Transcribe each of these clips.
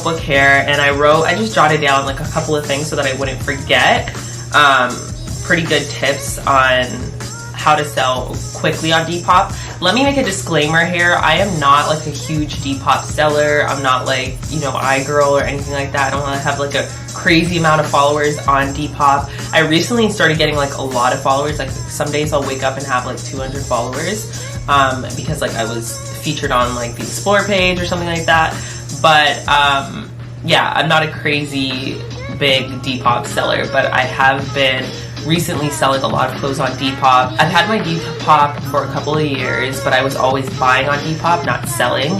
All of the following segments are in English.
notebook here, and I just jotted down like a couple of things so that I wouldn't forget. Pretty good tips on how to sell quickly on Depop. Let me make a disclaimer here. I am not like a huge Depop seller. I'm not like, you know, iGirl or anything like that. I don't want to have like a crazy amount of followers on Depop. I recently started getting like a lot of followers. Like some days I'll wake up and have like 200 followers because like I was featured on like the Explore page or something like that. But yeah, I'm not a crazy big Depop seller, but I have been recently selling a lot of clothes on Depop. I've had my Depop for a couple of years, but I was always buying on Depop, not selling.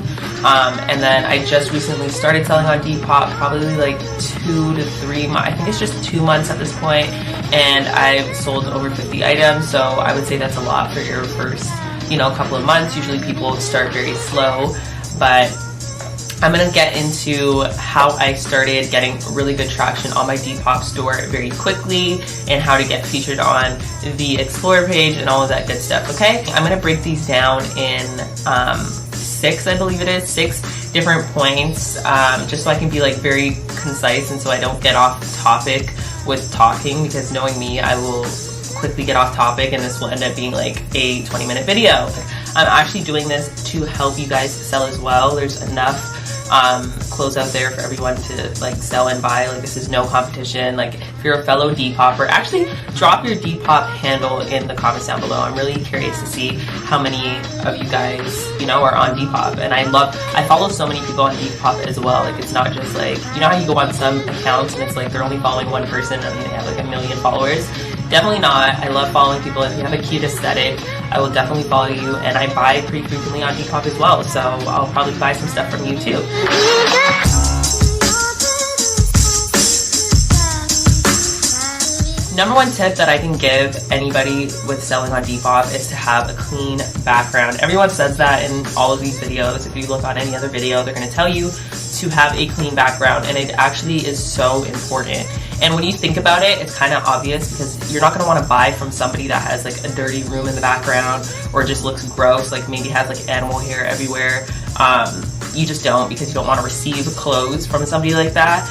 And then I just recently started selling on Depop, probably like 2 to 3 months. I think it's just 2 months at this point, and I've sold over 50 items. So I would say that's a lot for your first, you know, couple of months. Usually people start very slow, but I'm gonna get into how I started getting really good traction on my Depop store very quickly and how to get featured on the Explore page and all of that good stuff, okay? I'm gonna break these down in 6, I believe it is, 6 different points, just so I can be like very concise and so I don't get off topic with talking, because knowing me, I will quickly get off topic and this will end up being like a 20-minute video. I'm actually doing this to help you guys sell as well. There's enough clothes out there for everyone to like sell and buy. Like this is no competition. Like if you're a fellow Depopper, actually drop your Depop handle in the comments down below. I'm really curious to see how many of you guys, you know, are on Depop. And I follow so many people on Depop as well. Like it's not just like, you know how you go on some accounts and it's like they're only following one person and they have like 1 million followers. Definitely not. I love following people. If you have a cute aesthetic, I will definitely follow you, and I buy pretty frequently on Depop as well, so I'll probably buy some stuff from you too. Number one tip that I can give anybody with selling on Depop is to have a clean background. Everyone says that in all of these videos. If you look on any other video, they're going to tell you to have a clean background, and it actually is so important. And when you think about it, it's kind of obvious, because you're not going to want to buy from somebody that has like a dirty room in the background or just looks gross, like maybe has like animal hair everywhere. You just don't, because you don't want to receive clothes from somebody like that.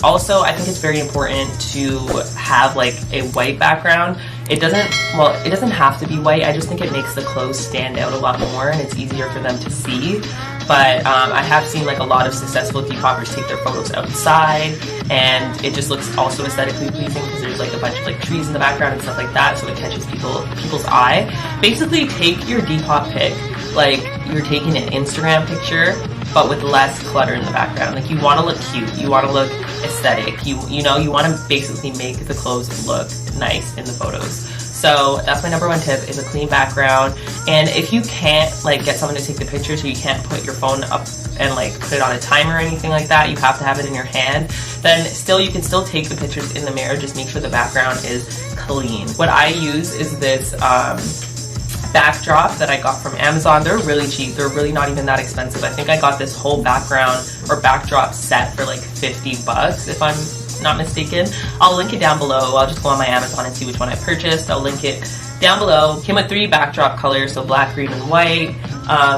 Also, I think it's very important to have like a white background. It doesn't have to be white. I just think it makes the clothes stand out a lot more and it's easier for them to see. But I have seen like a lot of successful Depoppers take their photos outside, and it just looks also aesthetically pleasing because there's like a bunch of like trees in the background and stuff like that, so it catches people's eye. Basically, take your Depop pic like you're taking an Instagram picture, but with less clutter in the background. Like you want to look cute, you want to look aesthetic, you know, you want to basically make the clothes look nice in the photos. So that's my number one tip, is a clean background. And if you can't like get someone to take the picture, so you can't put your phone up and like put it on a timer or anything like that, you have to have it in your hand, then still you can still take the pictures in the mirror, just make sure the background is clean. What I use is this backdrop that I got from Amazon. They're really cheap. They're really not even that expensive. I think I got this whole background or backdrop set for like 50 bucks if I'm not mistaken. I'll link it down below. I'll just go on my Amazon and see which one I purchased. I'll link it down below. It came with 3 backdrop colors, so black, green, and white.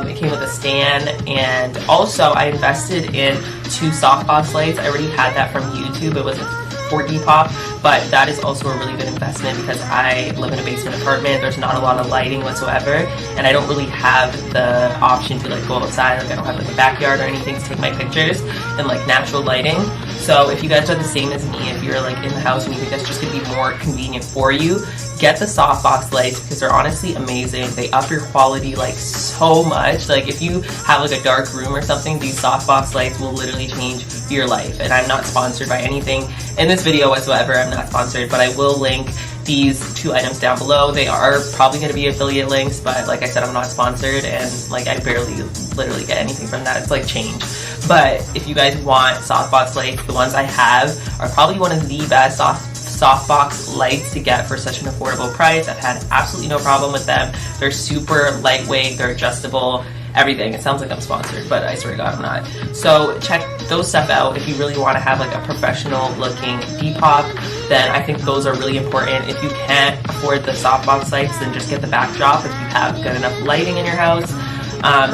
It came with a stand, and also I invested in 2 softbox lights. I already had that from YouTube. It wasn't for Depop, but that is also a really good investment because I live in a basement apartment. There's not a lot of lighting whatsoever, and I don't really have the option to like go outside. Like I don't have like a backyard or anything to take my pictures in like natural lighting. So if you guys are the same as me, if you're like in the house and you think that's just gonna be more convenient for you, get the softbox lights because they're honestly amazing. They up your quality like so much. Like if you have like a dark room or something, these softbox lights will literally change your life. And I'm not sponsored by anything in this video whatsoever. I'm not sponsored, but I will link these 2 items down below. They are probably going to be affiliate links, but like I said, I'm not sponsored, and like I barely literally get anything from that. It's like change. But if you guys want softbox lights, the ones I have are probably one of the best softbox lights to get for such an affordable price. I've had absolutely no problem with them. They're super lightweight, they're adjustable, everything. It sounds like I'm sponsored, but I swear to God I'm not. So check those stuff out if you really want to have like a professional looking Depop. Then I think those are really important. If you can't afford the softbox lights, then just get the backdrop if you have good enough lighting in your house.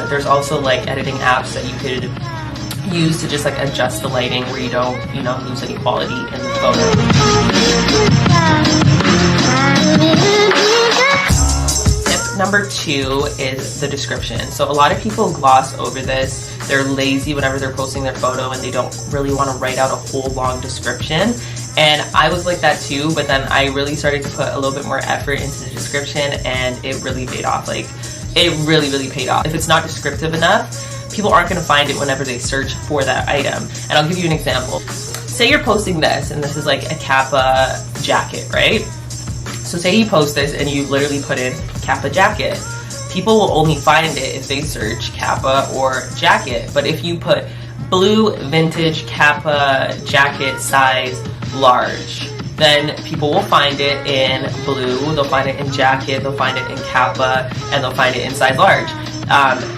There's also like editing apps that you could use to just like adjust the lighting where you don't, you know, lose any quality in the photo. Tip number 2 is the description. So a lot of people gloss over this. They're lazy whenever they're posting their photo and they don't really want to write out a whole long description. And I was like that too, but then I really started to put a little bit more effort into the description and it really paid off. Like, it really paid off. If it's not descriptive enough, people aren't going to find it whenever they search for that item. And I'll give you an example. Say you're posting this and this is like a Kappa jacket, right? So say you post this and you literally put in Kappa jacket. People will only find it if they search Kappa or jacket. But if you put blue vintage Kappa jacket size large, then people will find it in blue, they'll find it in jacket, they'll find it in Kappa, and they'll find it in size large.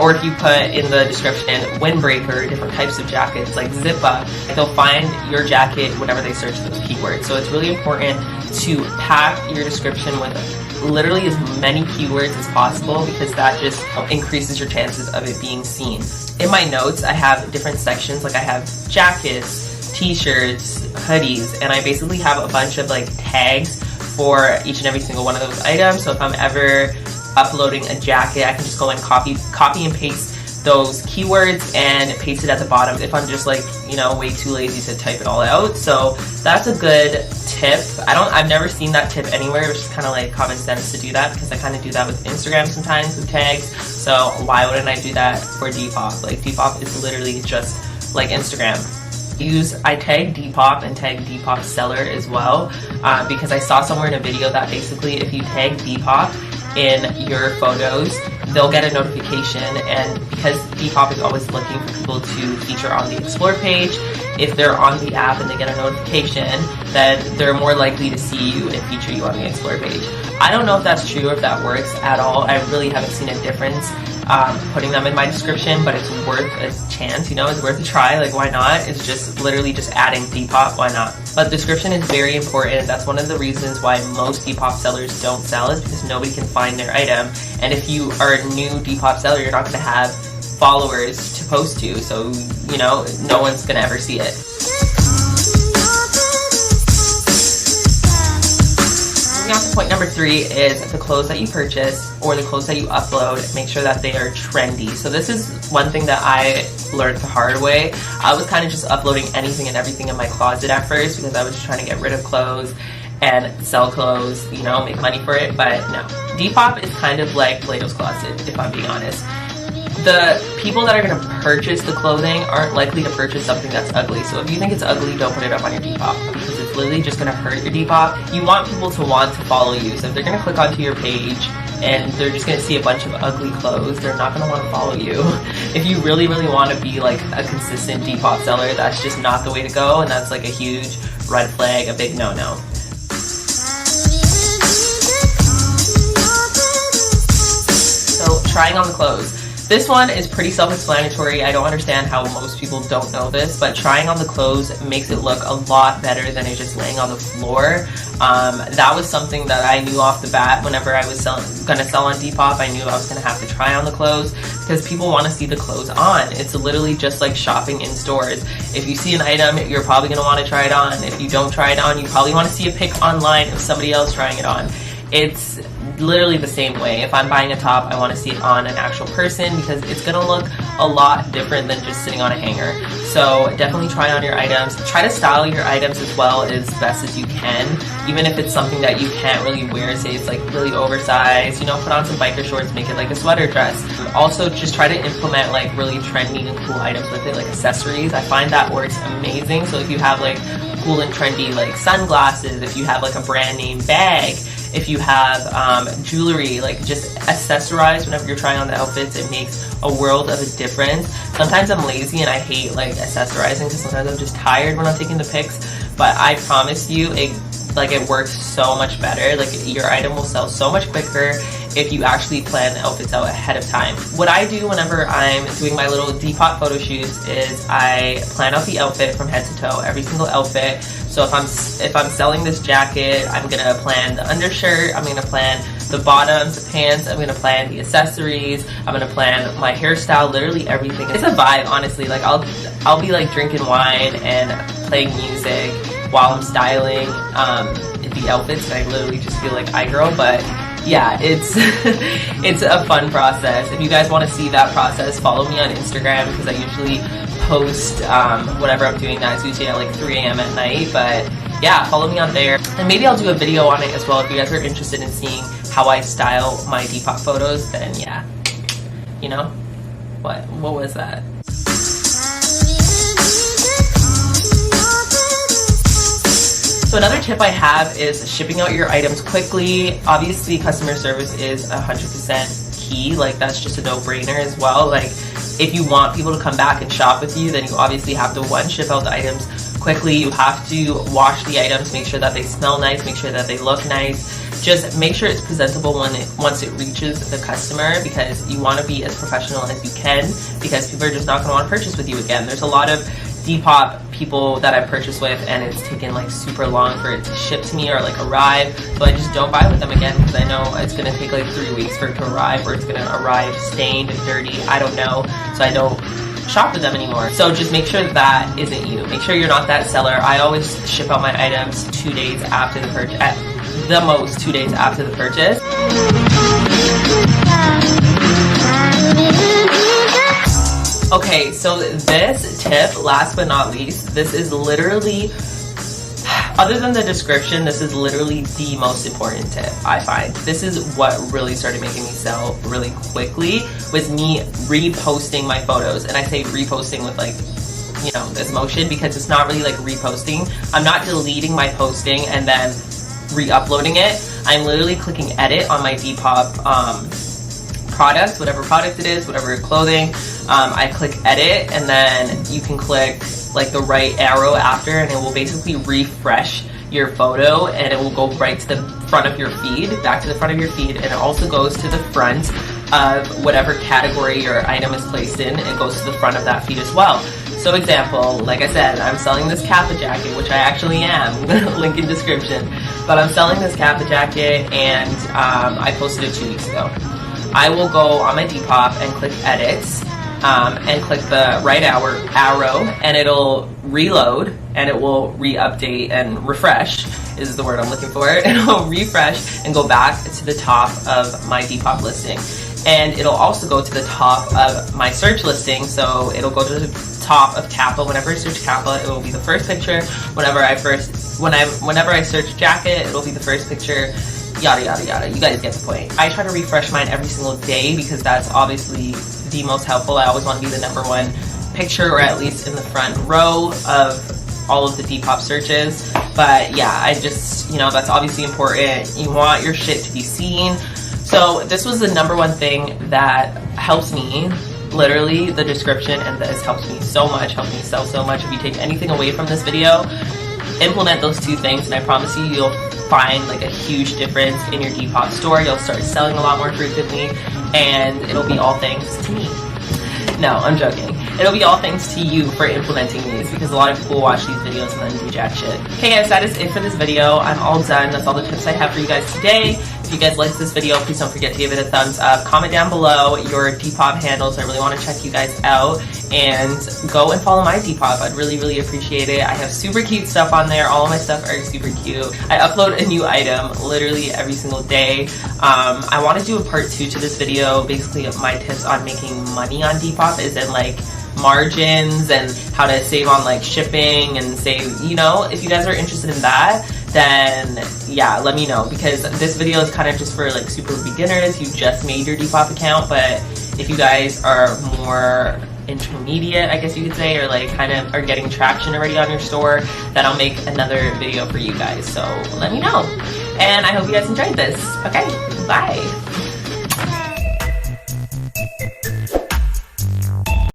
Or if you put in the description windbreaker, different types of jackets like zipper, they'll find your jacket whenever they search those keywords. So it's really important to pack your description with literally as many keywords as possible, because that just increases your chances of it being seen. In my notes, I have different sections, like I have jackets, t-shirts, hoodies, and I basically have a bunch of like tags for each and every single one of those items. So if I'm ever uploading a jacket, I can just go and copy and paste those keywords and paste it at the bottom if I'm just like, you know, way too lazy to type it all out. So that's a good tip. I've never seen that tip anywhere. It's just kind of like common sense to do that, because I kind of do that with Instagram sometimes with tags. So why wouldn't I do that for Depop? Like, Depop is literally just like Instagram. I tag Depop and tag Depop seller as well, because I saw somewhere in a video that basically if you tag Depop in your photos, they'll get a notification, and because Depop is always looking for people to feature on the Explore page, if they're on the app and they get a notification, then they're more likely to see you and feature you on the Explore page. I don't know if that's true or if that works at all. I really haven't seen a difference putting them in my description, but it's worth a chance, you know, it's worth a try. Like, why not? It's just literally just adding Depop, why not? But description is very important. That's one of the reasons why most Depop sellers don't sell, is because nobody can find their item. And if you are a new Depop seller, you're not going to have followers to post to, so, you know, no one's going to ever see it. Moving on to point number 3 is the clothes that you purchase or the clothes that you upload, make sure that they are trendy. So this is one thing that I learned the hard way. I was kind of just uploading anything and everything in my closet at first, because I was just trying to get rid of clothes and sell clothes, you know, make money for it. But no, Depop is kind of like Plato's Closet, if I'm being honest. The people that are going to purchase the clothing aren't likely to purchase something that's ugly. So if you think it's ugly, don't put it up on your Depop, because it's literally just going to hurt your Depop. You want people to want to follow you. So if they're going to click onto your page and they're just going to see a bunch of ugly clothes, they're not going to want to follow you. If you really want to be like a consistent Depop seller, that's just not the way to go, and that's like a huge red flag, a big no-no. So trying on the clothes. This one is pretty self-explanatory. I don't understand how most people don't know this, but trying on the clothes makes it look a lot better than it just laying on the floor. That was something that I knew off the bat whenever I was gonna sell on Depop. I knew I was gonna have to try on the clothes, because people want to see the clothes on. It's literally just like shopping in stores. If you see an item, you're probably gonna want to try it on. If you don't try it on, you probably want to see a pic online of somebody else trying it on. It's literally the same way. If I'm buying a top, I want to see it on an actual person, because it's going to look a lot different than just sitting on a hanger. So definitely try on your items. Try to style your items as well as best as you can, even if it's something that you can't really wear. Say it's like really oversized, you know, put on some biker shorts, make it like a sweater dress. Also, just try to implement like really trendy and cool items with it, like accessories. I find that works amazing. So if you have like cool and trendy like sunglasses, if you have like a brand name bag, if you have jewelry, like just accessorize whenever you're trying on the outfits, it makes a world of a difference. Sometimes I'm lazy and I hate like accessorizing, because sometimes I'm just tired when I'm taking the pics, but I promise you it works so much better. Like, your item will sell so much quicker if you actually plan the outfits out ahead of time. What I do whenever I'm doing my little Depop photo shoots is I plan out the outfit from head to toe, every single outfit. So if I'm selling this jacket, I'm gonna plan the undershirt, I'm gonna plan the bottoms, the pants. I'm gonna plan the accessories. I'm gonna plan my hairstyle, literally everything. It's a vibe, honestly. Like I'll be like drinking wine and playing music while I'm styling the outfits, and I literally just feel like iGirl. But yeah, it's it's a fun process. If you guys want to see that process, follow me on Instagram, because I usually post whatever I'm doing. That's usually at like 3 a.m. at night. But yeah, follow me on there, and maybe I'll do a video on it as well. If you guys are interested in seeing how I style my Depop photos, then yeah, you know, what was that? So another tip I have is shipping out your items quickly. Obviously, customer service is 100% key. Like, that's just a no-brainer as well. Like, if you want people to come back and shop with you, then you obviously have to, one, ship out the items quickly. You have to wash the items, make sure that they smell nice, make sure that they look nice. Just make sure it's presentable once it reaches the customer, because you want to be as professional as you can, because people are just not going to want to purchase with you again. There's a lot of Depop people that I purchased with, and it's taken like super long for it to ship to me or like arrive, so I just don't buy with them again, because I know it's going to take like 3 weeks for it to arrive, or it's going to arrive stained and dirty. I don't know, so I don't shop with them anymore. So just make sure that isn't you. Make sure you're not that seller. I always ship out my items 2 days after the purchase, at the most 2 days after the purchase. Okay, so this tip, last but not least, this is literally, other than the description, this is literally the most important tip, I find. This is what really started making me sell really quickly, was me reposting my photos. And I say reposting with like, you know, this motion, because it's not really like reposting. I'm not deleting my posting and then re-uploading it. I'm literally clicking edit on my Depop product, whatever product it is, whatever clothing. I click edit, and then you can click like the right arrow after, and it will basically refresh your photo, and it will go right to the front of your feed, back to the front of your feed, and it also goes to the front of whatever category your item is placed in. It goes to the front of that feed as well. So example, like I said, I'm selling this Kappa jacket, which I actually am, link in description, but I'm selling this Kappa jacket, and I posted it 2 weeks ago. I will go on my Depop and click edits, and click the right arrow, and it'll reload, and it will re-update and refresh is the word I'm looking for. It'll refresh and go back to the top of my Depop listing, and it'll also go to the top of my search listing. So it'll go to the top of Kappa. Whenever I search Kappa, it will be the first picture. Whenever I search jacket, it'll be the first picture. Yada yada yada. You guys get the point. I try to refresh mine every single day, because that's obviously the most helpful. I always want to be the #1 picture, or at least in the front row of all of the Depop searches. But yeah, I just, you know, that's obviously important. You want your shit to be seen. So this was the #1 thing that helps me. Literally, the description and this helps me so much, helps me sell so much. If you take anything away from this video, implement those 2 things, and I promise you, you'll find like a huge difference in your Depop store. You'll start selling a lot more frequently, and it'll be all thanks to me. No, I'm joking. It'll be all thanks to you for implementing these, because a lot of people watch these videos and then do jack shit. Okay guys, that is it for this video. I'm all done. That's all the tips I have for you guys today. If you guys liked this video, please don't forget to give it a thumbs up. Comment down below your Depop handles. I really want to check you guys out. And go and follow my Depop. I'd really, really appreciate it. I have super cute stuff on there. All of my stuff are super cute. I upload a new item literally every single day. I want to do a part 2 to this video. Basically, my tips on making money on Depop is in like margins and how to save on like shipping and save, you know, if you guys are interested in that, then yeah, let me know, because this video is kind of just for like super beginners. You just made your Depop account. But if you guys are more intermediate, I guess you could say, or like kind of are getting traction already on your store, then I'll make another video for you guys. So let me know, and I hope you guys enjoyed this. Okay, bye.